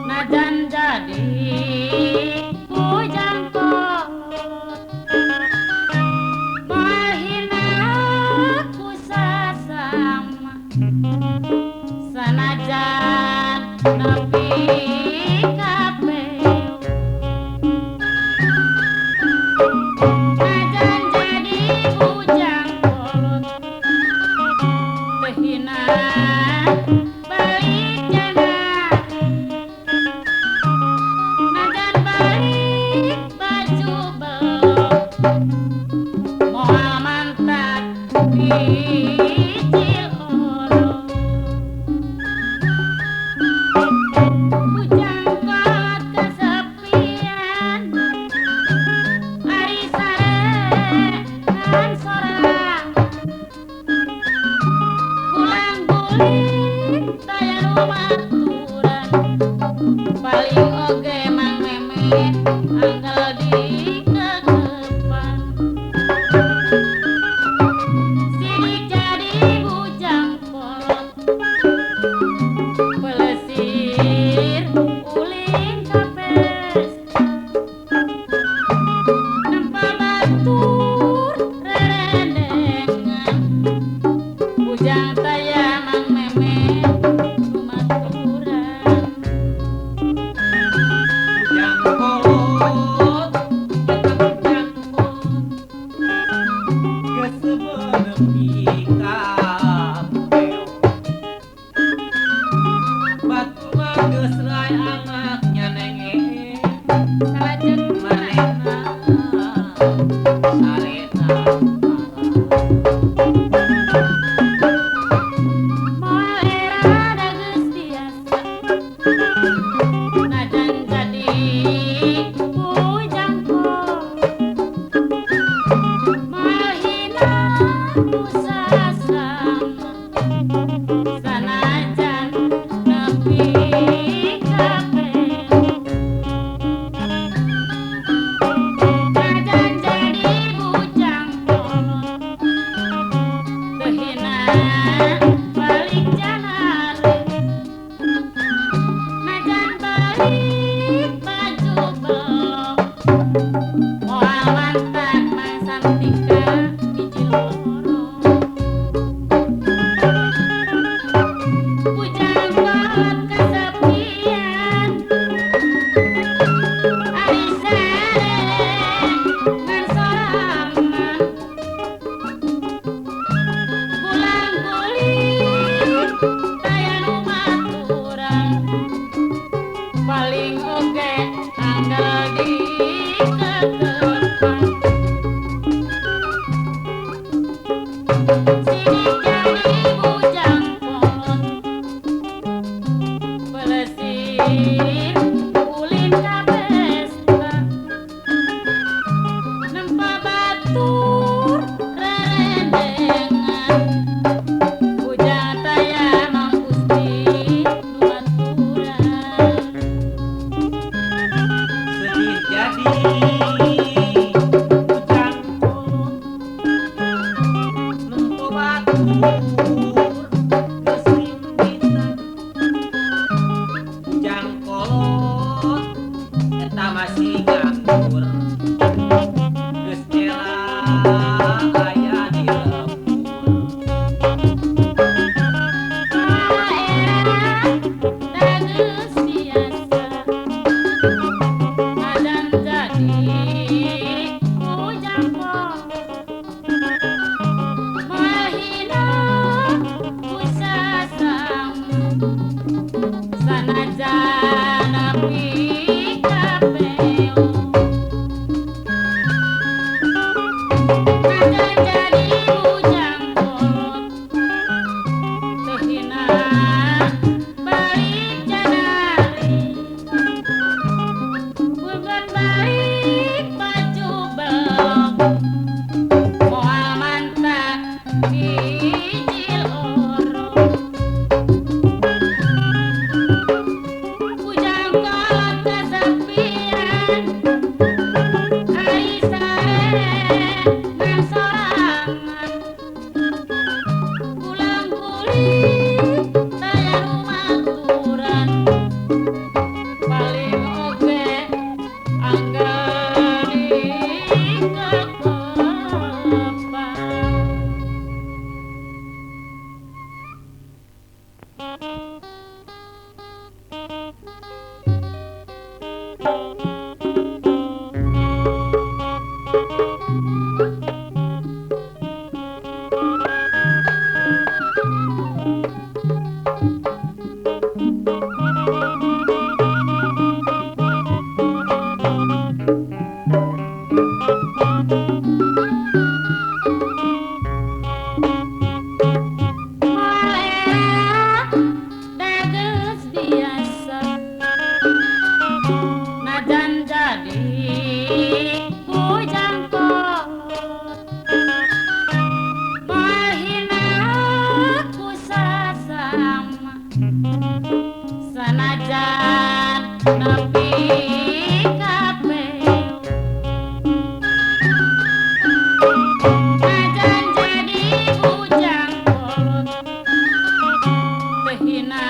Najan jadi bujang kolot mahina ku sasama sanajan nepi kapeo najan jadi bujang kolot tehina balik jangan najan balik baju belok moal mantak icil olo bujang kolot kesepian ari sarean sorang pulang guling taya rumaturan paling oge mang memet anggal di kekepan sidik jadi bujang kolot pelesir uling kapes nempel batur rerendengan bujang taya mang memet rumaturan Bujang kolot tetep jangkut geus sebenepi kapeo batu mah geus rai anaknya nenge salajeng marena sarena moal era da geus biasa najan jadi bujang kolot moal hina ku sasama sanajan nepi kapeo najan jadi bujang kolot tehina balik janare najan balik baju belok moal mantak mang santika biji loro dages biasa najan jadi bujang kolot mahina ku sasama sanajan nepi kabeh najan jadi bujang kolot tehina